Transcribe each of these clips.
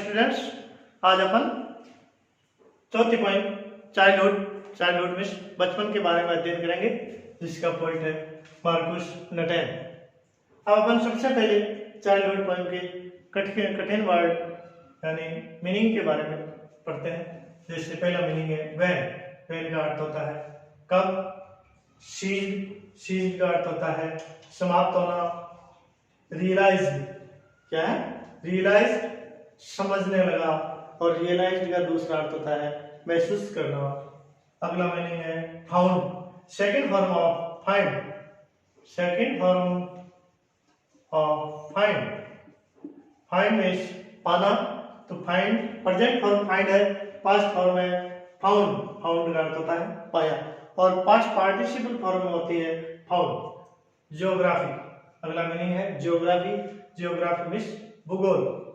Students, आज अपन चौथी point childhood means बचपन के बारे में अध्ययन करेंगे, जिसका पॉइंट है मार्कुस नटेन। अब अपन सबसे पहले चाइल्डहुड पॉइंट के कठिन वर्ड यानी मीनिंग के बारे में पढ़ते हैं। जैसे पहला मीनिंग है व्हेन का अर्थ होता है कब, सीज का अर्थ होता है समाप्त होना, रियलाइज क्या है, रियलाइज समझने लगा, और रियलाइज्ड का दूसरा अर्थ होता है महसूस करना। अगला मीनिंग है found, second form of find, find means पाना। तो फाइंड प्रेजेंट फॉर्म फाइंड है, पास्ट फॉर्म है फाउंड का अर्थ होता है पाया, और पास्ट पार्टिसिपल फॉर्म में होती है फाउंड। जियोग्राफी, अगला मीनिंग है जियोग्राफी मीन्स भूगोल।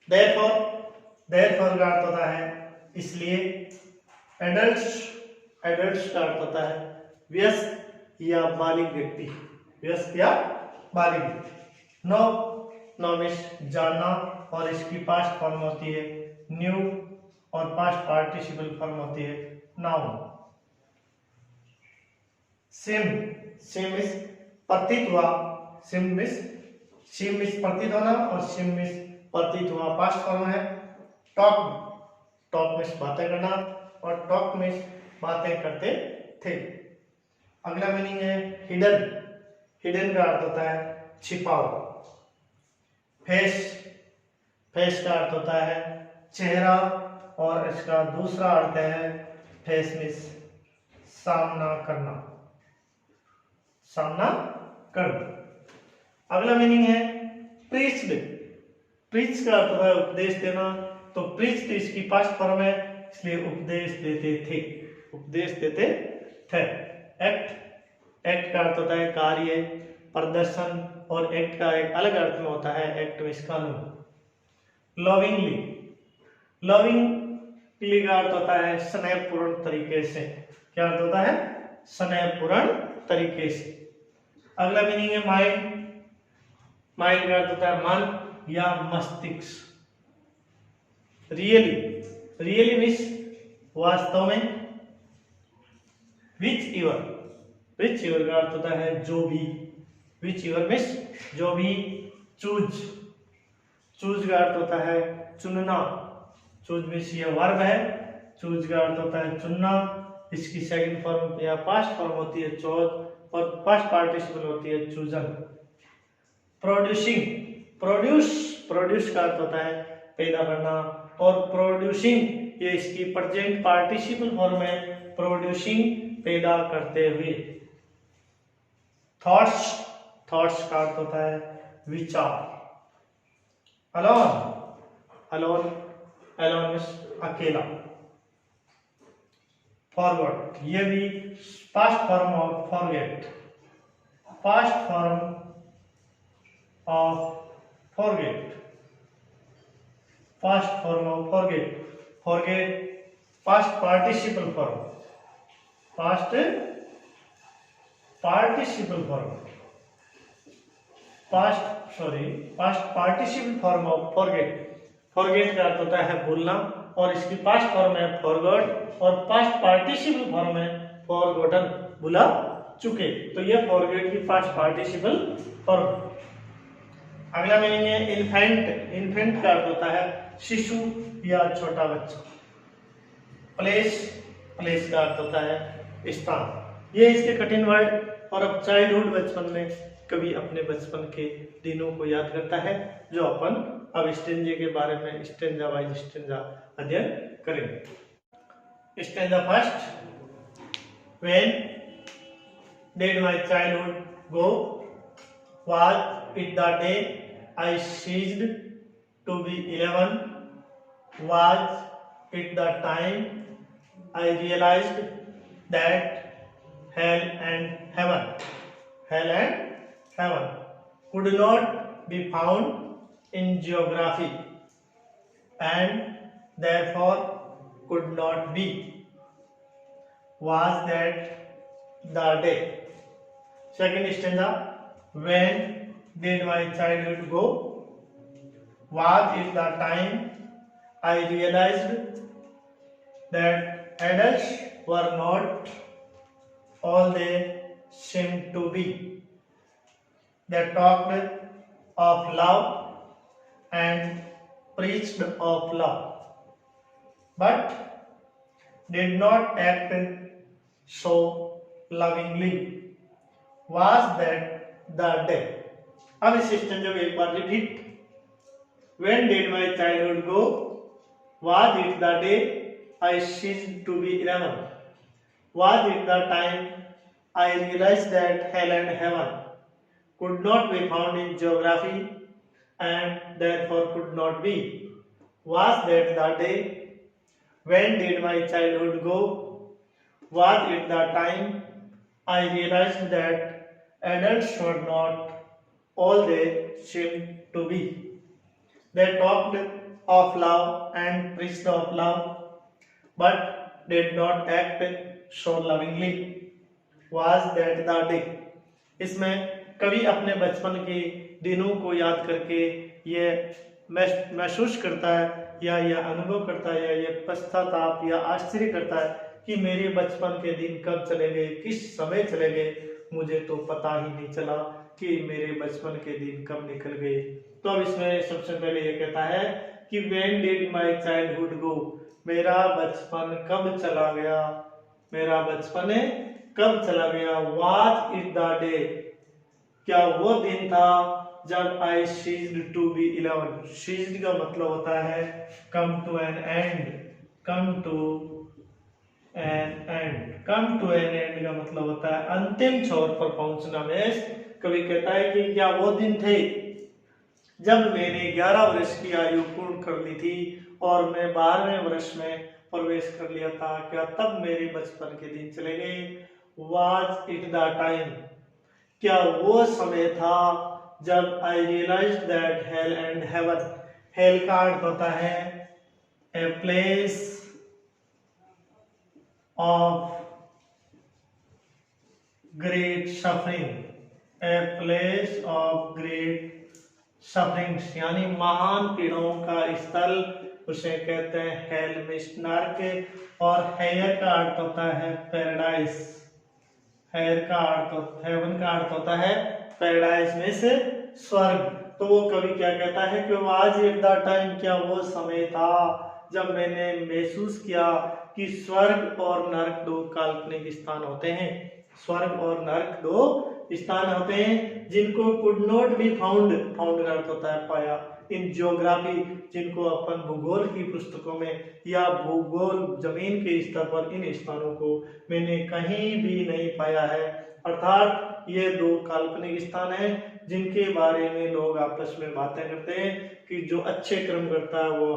देयरफॉर का अर्थ होता है इसलिए। एडल्ट्स का अर्थ होता है वयस्क या बालिग व्यक्ति, नो मीन्स जानना, और इसकी पास्ट फॉर्म होती है न्यू, और पास्ट पार्टिसिपल फॉर्म होती है नाउन। सिम मीन्स प्रतीत हुआ, सिम मीन्स प्रतीत होना, और सिम मीन्स प्रतीत हुआ पास्ट फॉर्म है। टॉक मीन्स बातें करना, और टॉक मीन्स बातें करते थे। अगला मीनिंग है हिडन का अर्थ होता है छिपाओ। फेस का अर्थ होता है चेहरा, और इसका दूसरा अर्थ है फेस मीन्स सामना करना। अगला मीनिंग है प्रीच का अर्थ है उपदेश देना। तो प्रीच इसकी पास्ट फॉर्म है, इसलिए उपदेश देते थे। एक्ट का अर्थ होता है कार्य, प्रदर्शन, और एक्ट का एक अलग अर्थ में होता है एक्ट मीन्स कानून। लविंगली का अर्थ होता है स्नेहपूर्ण तरीके से। क्या अर्थ होता है? स्नेहपूर्ण तरीके से। अगला मीनिंग है माइंड का अर्थ होता है मन या मस्तिष्क। रियली मीन्स वास्तव में। विच ईवर का अर्थ होता है जो भी, विच ईवर मीन्स जो भी। चूज का अर्थ होता है चुनना, चूज मीन्स ये वर्ब है, चूज का अर्थ होता है चुनना। इसकी सेकंड फॉर्म या पास्ट फॉर्म होती है चोज, और पास्ट पार्टिसिपल होती है चूजन। प्रोड्यूस का अर्थ होता है पैदा करना, और प्रोड्यूसिंग ये इसकी प्रेजेंट पार्टिसिपल फॉर्म है, प्रोड्यूसिंग पैदा करते हुए। थॉट्स का अर्थ होता है विचार। अलोन मीन्स अकेला। फॉरवर्ड ये भी past form of forget, past past participle form of forget का अर्थ होता है भूलना, और इसकी पास्ट फॉर्म है फॉरगॉट, और पास्ट पार्टिसिपल फॉर्म है फॉरगॉटन, भुला चुके। तो ये फॉरगेट की पास्ट पार्टिसिपल फॉर्म। अगला मीनिंग है इन्फेंट का अर्थ होता है शिशु या छोटा बच्चा। प्लेस का अर्थ होता है स्थान। ये इसके कठिन वर्ड। और अब चाइल्डहुड बचपन में कभी अपने बचपन के दिनों को याद करता है, जो अपन अब स्टेंजे के बारे में स्टेंजा वाइज स्टेंजा अध्ययन करेंगे। Stanza first. When did my childhood go, was it the day I ceased to be 11, was it the time I realized that hell and heaven could not be found in geography, and therefore could not be. Was that the day? Second stanza. When did my childhood go? was it the time I realized that adults were not all they seemed to be. They talked of love and preached of love, but did not act so lovingly. Was that the day? अब इस स्टेंजो को एक बार repeat. When did my childhood go? Was it the day I ceased to be 11? Was it the time I realized that hell and heaven could not be found in geography and therefore could not be? Was that the day? When did my childhood go? Was it the time I realized that adults were not all they seemed to be? They talked of love and preached of love, but did not act so lovingly. Was that the day? इसमें कवि अपने बचपन के दिनों को याद करके ये महसूस करता है या यह अनुभव करता है या ये पश्चाताप या आश्चर्य करता है कि मेरे बचपन के दिन कब चले गए, किस समय चले गए, मुझे तो पता ही नहीं चला कि मेरे बचपन के दिन कब निकल गए. तो अब इसमें सबसे पहले ये कहता है कि when did my childhood go? मेरा बचपन कब चला गया, मेरा बचपन कब चला गया. Was it the day? क्या वो दिन था जब I ceased to be 11. ceased का मतलब होता है come to an end. come to an end. come to an end का मतलब होता है अंतिम छोर पर पहुंचना में. कवि कहता है कि क्या वो दिन थे जब मैंने 11 वर्ष की आयु पूर्ण कर ली थी और मैं 12वें वर्ष में प्रवेश कर लिया था. क्या तब मेरे बचपन के दिन चले गए. Was it the time? क्या वो समय था जब I realized that hell and heaven. hell का अर्थ होता है a place of great suffering. a place of great suffering यानी महान पीड़ाओं का स्थल, उसे कहते हैं हेल में नरक. और हेयर का अर्थ होता है पैराडाइज. हेयर का अर्थ हेवन का अर्थ होता है पैराडाइज में से स्वर्ग. तो वो कवि क्या कहता है कि आज एट द टाइम, क्या वो समय था जब मैंने महसूस किया कि स्वर्ग और नरक दो काल्पनिक स्थान होते हैं. स्वर्ग और नरक दो स्थान होते हैं जिनको could not be found. Found का अर्थ होता है पाया. इन जियोग्राफी, जिनको अपन भूगोल की पुस्तकों में या भूगोल जमीन के स्तर पर इन स्थानों को मैंने कहीं भी नहीं पाया है. अर्थात ये दो काल्पनिक स्थान हैं जिनके बारे में लोग आपस में बातें करते हैं कि जो अच्छे कर्म करता है वो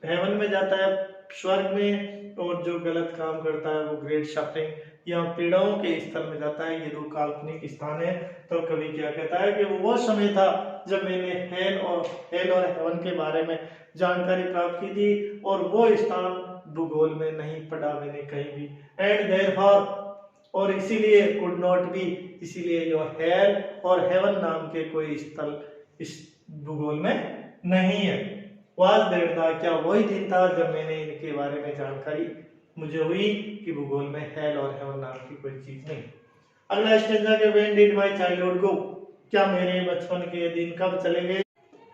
हेवन में जाता है, स्वर्ग में, और जो गलत काम करता है वो ग्रेट सफरिंग या पीड़ाओं के स्तर में जाता है. ये दो काल्पनिक स्थान है. तो कवि क्या कहता है कि वो समय था जब मैंने हेल और हेवन के बारे में जानकारी प्राप्त की थी और वो स्थान भूगोल में नहीं पढ़ा मैंने कहीं भी. एंड देयरफॉर, और इसीलिए कुड नॉट बी, इसीलिए जो हेल और हेवन नाम के कोई स्थल इस भूगोल में नहीं है. वाज दैट द, क्या वही दिन था जब मैंने इनके बारे में जानकारी मुझे हुई कि भूगोल में हेल और हेवन नाम की कोई चीज नहीं. अगला स्टेंजा के व्हेन डिड माय चाइल्डहुड गो, क्या मेरे बचपन के दिन कब चले गए.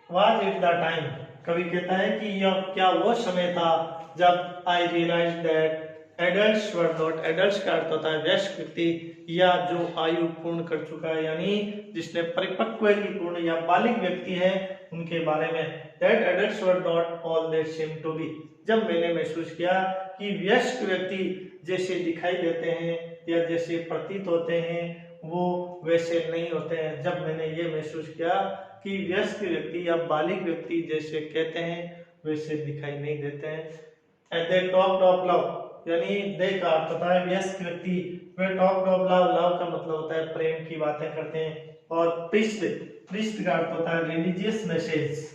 वाज इट द टाइम, कवि कहता है कि यह क्या वो समय था जब I realize that adults were not. Adults का अर्थ होता है वयस्क व्यक्ति या जो आयु पूर्ण कर चुका है, यानी जिसने परिपक्व की पूर्ण या बालिग व्यक्ति है उनके बारे में. That adults were not all they seem to be, जब मैंने महसूस किया कि वयस्क व्यक्ति जैसे दिखाई देते हैं या जैसे प्रतीत होते हैं वो वैसे नहीं होते हैं. जब मैंने ये महसूस किया कि वयस्क व्यक्ति या बालिग व्यक्ति जैसे कहते हैं वैसे दिखाई नहीं देते हैं. And they talked of love, यानी दे का अर्थ होता है वयस्क व्यक्ति. वे टॉक्ड ऑफ लव, लव का मतलब होता है प्रेम की बातें करते हैं. और प्रीस्ट का अर्थ होता है रिलीजियस मैसेज.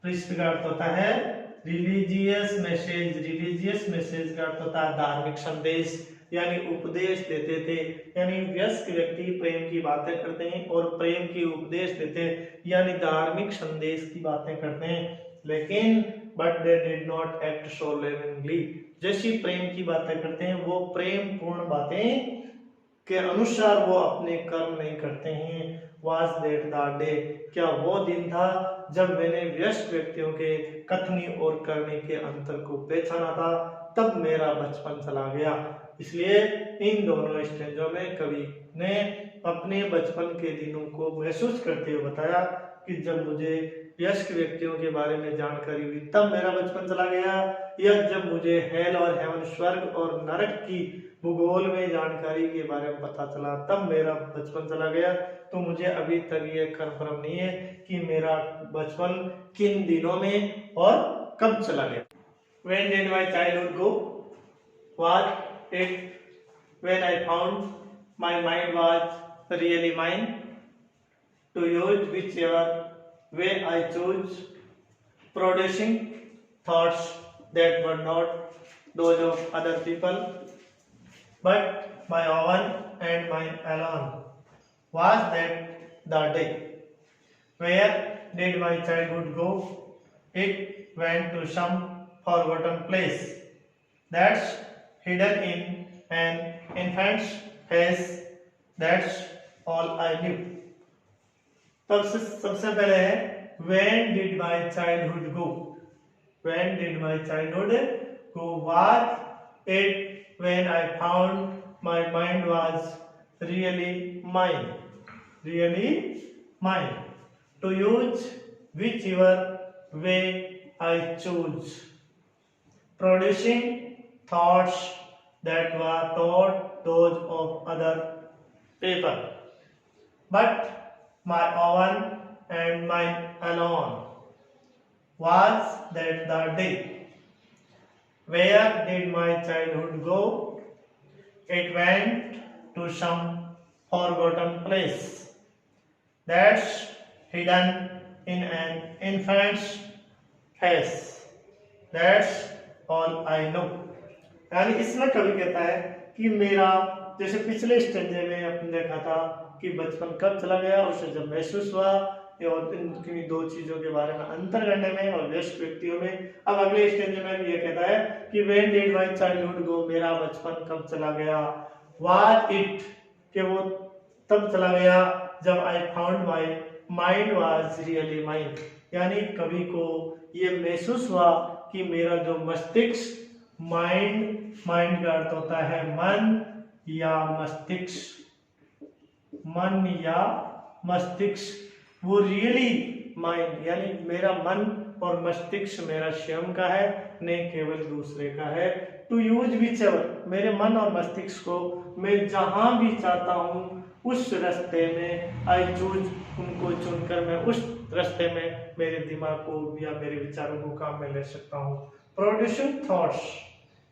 प्रीस्ट का अर्थ होता है रिलीजियस मैसेज. रिलीजियस मैसेज का अर्थ होता है धार्मिक संदेश. यानी उपदेश देते थे। यानी वयस्क व्यक्ति प्रेम की बातें करते हैं और प्रेम की उपदेश देते हैं, यानी धार्मिक संदेश की बातें करते हैं, लेकिन but they did not act so lovingly. जैसी प्रेम की बातें करते हैं वो प्रेम पूर्ण बातें के अनुसार वो अपने कर्म नहीं करते हैं। Was that the day, क्या वो दिन था जब मैंने वयस्क व्यक्तियों के कथनी और करने के अंतर को पहचाना था, तब मेरा बचपन चला गया। इसलिए इन दोनों स्टेजों में कवि ने अपने बचपन के दिनों को महसूस करते हुए बताया कि जब मुझे वयस्क व्यक्तियों के बारे में जानकारी हुई तब मेरा बचपन चला गया, या जब मुझे हेल और हेवन, स्वर्ग और नरक की भूगोल में जानकारी के बारे में पता चला तब मेरा बचपन चला गया। तो मुझे अभी तक ये कंफर्म नहीं है कि मेरा बचपन किन दिनों में और कब चला गया। When did my childhood go? Was it when I found my mind was really mine to use whichever way I choose, producing thoughts that were not those of other people, but my own and mine alone? Was that the day? Where did my childhood go? It went to some forgotten place that's hidden in an infant's face. That's all I knew. तब से सबसे पहले है when did my childhood go? When did my childhood go? Was it when I found my mind was really mine? Really mine. To use whichever way I choose. Producing thoughts that were not those of other people, but my own and mine alone. Was that the day? Where did my childhood go? It went to some forgotten place that's hidden in an infant's face. That's all I know. यानी इसमें कवि कहता है कि मेरा, जैसे पिछले स्टेंजे में अपने देखा था कि बचपन कब चला गया, उसे जब महसूस हुआ और इन दो चीजों के बारे में अंतर करने में और वयस्क व्यक्तियों में। अब अगले स्टेंज में भी ये कहता है कि when did my childhood go, मेरा बचपन कब चला गया। Was it, कि वो तब चला गया जब I found my mind was really mine, यानी कवि को ये महसूस हुआ कि मेरा जो मस्तिष्क, माइंड का अर्थ होता है मन या मस्तिष्क, मन या मस्तिष्क, वो रियली माइंड यानी मेरा मन और मस्तिष्क मेरा स्वयं का है, न केवल दूसरे का है। टू यूज व्हिचएवर, मेरे मन और मस्तिष्क को मैं जहां भी चाहता हूं उस रास्ते में, आई चूज, उनको चुनकर मैं उस रास्ते में मेरे दिमाग को या मेरे विचारों को काम में ले सकता हूँ। प्रोड्यूसिंग थॉट्स,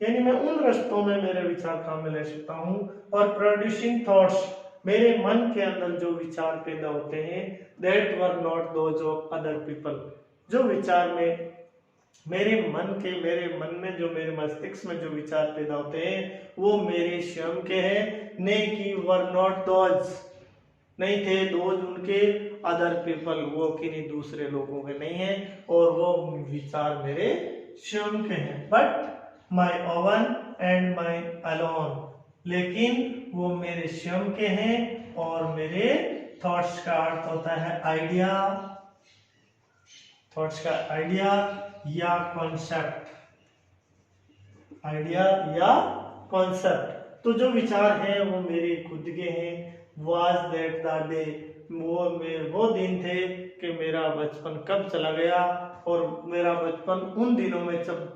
यानी मैं उन रास्तों में मेरे विचार काम में ले सकता हूँ। और प्रोड्यूसिंग थॉट्स, मेरे मन के अंदर जो विचार पैदा होते हैं, that were not those of other people, जो विचार में मेरे मन में जो मेरे मस्तिष्क में जो विचार पैदा होते हैं वो मेरे स्वयं के हैं, ने कि वर नॉट दोज, नहीं थे, दोज उनके, अदर पीपल वो किन्हीं दूसरे लोगों के नहीं है, और वो विचार मेरे स्वयं के हैं। But my oven and my alone, लेकिन वो मेरे स्वयं के हैं और मेरे थॉट्स का अर्थ होता है आइडिया, थॉट्स का आइडिया या कॉन्सेप्ट, आइडिया या कॉन्सेप्ट। तो जो विचार हैं वो मेरे खुद के हैं। वाज दैट द डे, वो दिन थे कि मेरा बचपन कब चला गया, और मेरा बचपन उन दिनों में जब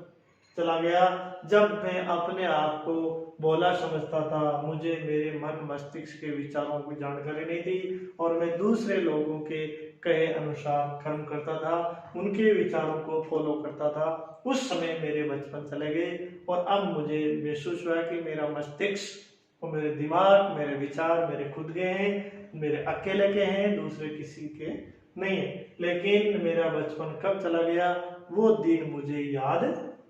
चला गया जब मैं अपने आप को बोला समझता था, मुझे मेरे मन मस्तिष्क के विचारों की जानकारी नहीं थी और मैं दूसरे लोगों के कहे अनुसार कर्म करता था, उनके विचारों को फॉलो करता था। उस समय मेरे बचपन चले गए और अब मुझे महसूस हुआ कि मेरा मस्तिष्क और मेरे दिमाग, मेरे विचार मेरे खुद के हैं, मेरे अकेले के हैं, दूसरे किसी के नहीं है। लेकिन मेरा बचपन कब चला गया वो दिन मुझे याद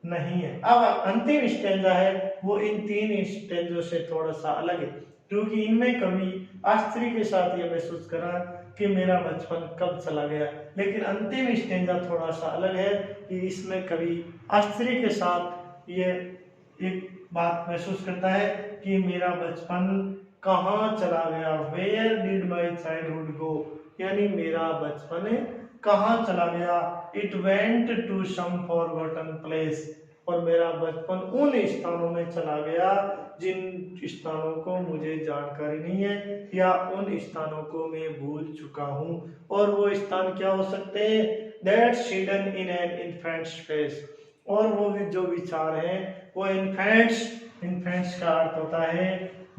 नहीं है। अब अंतिम स्टेंजा है वो इन 3 स्टेंजों से थोड़ा सा अलग है, क्योंकि इनमें कभी आश्चर्य के साथ ये महसूस करा कि मेरा बचपन कब चला गया, लेकिन अंतिम स्टेंजा थोड़ा सा अलग है कि इसमें कभी आश्चर्य के साथ ये एक बात महसूस करता है कि मेरा बचपन कहाँ चला गया, where did my childhood go, यानी मेरा बचपन कहाँ चला गया, it went to some forgotten place, और मेरा बचपन उन स्थानों में चला गया जिन स्थानों को मुझे जानकारी नहीं है या उन स्थानों को मैं भूल चुका हूँ। और वो स्थान क्या हो सकते हैं, that's hidden in an infants face, और वो जो विचार हैं वो इन्फेंट्स का अर्थ होता है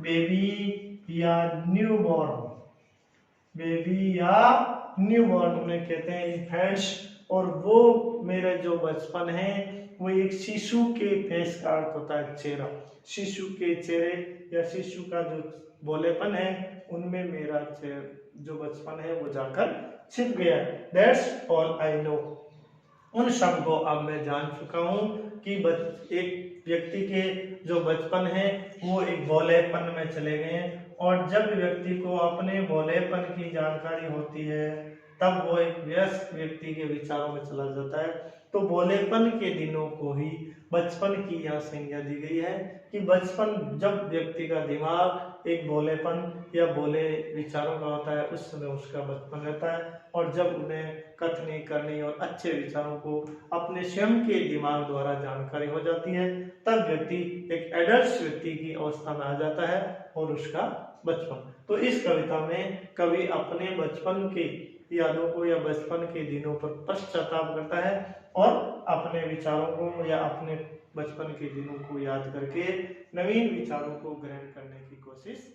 बेबी या न्यूबॉर्न, बेबी या न्यूबॉर्न उन्हें कहते हैं इन्फेंट्स। और वो मेरा जो बचपन है वो एक शिशु के फेस का अर्थ होता है चेहरा, शिशु के चेहरे या शिशु का जो भोलेपन है उनमें मेरा जो बचपन है वो जाकर छिप गया। दैट्स ऑल आई नो, उन सब को अब मैं जान चुका हूँ कि एक व्यक्ति के जो बचपन है वो एक भोलेपन में चले गए हैं, और जब व्यक्ति को अपने भोलेपन की जानकारी होती है तब वो एक वयस्क व्यक्ति के विचारों में चला जाता है। तो भोलेपन के दिनों को ही बचपन की यहाँ संज्ञा दी गई है कि बचपन जब व्यक्ति का दिमाग एक भोलेपन या भोले विचारों का होता है उस समय उसका बचपन रहता है, और जब उन्हें कथनी करनी और अच्छे विचारों को अपने स्वयं के दिमाग द्वारा जानकारी हो जाती है तब व्यक्ति एक एडल्ट व्यक्ति की अवस्था में आ जाता है और उसका बचपन। तो इस कविता में कवि अपने बचपन के यादों को या बचपन के दिनों पर पश्चाताप करता है और अपने विचारों को या अपने बचपन के दिनों को याद करके नवीन विचारों को ग्रहण करने की कोशिश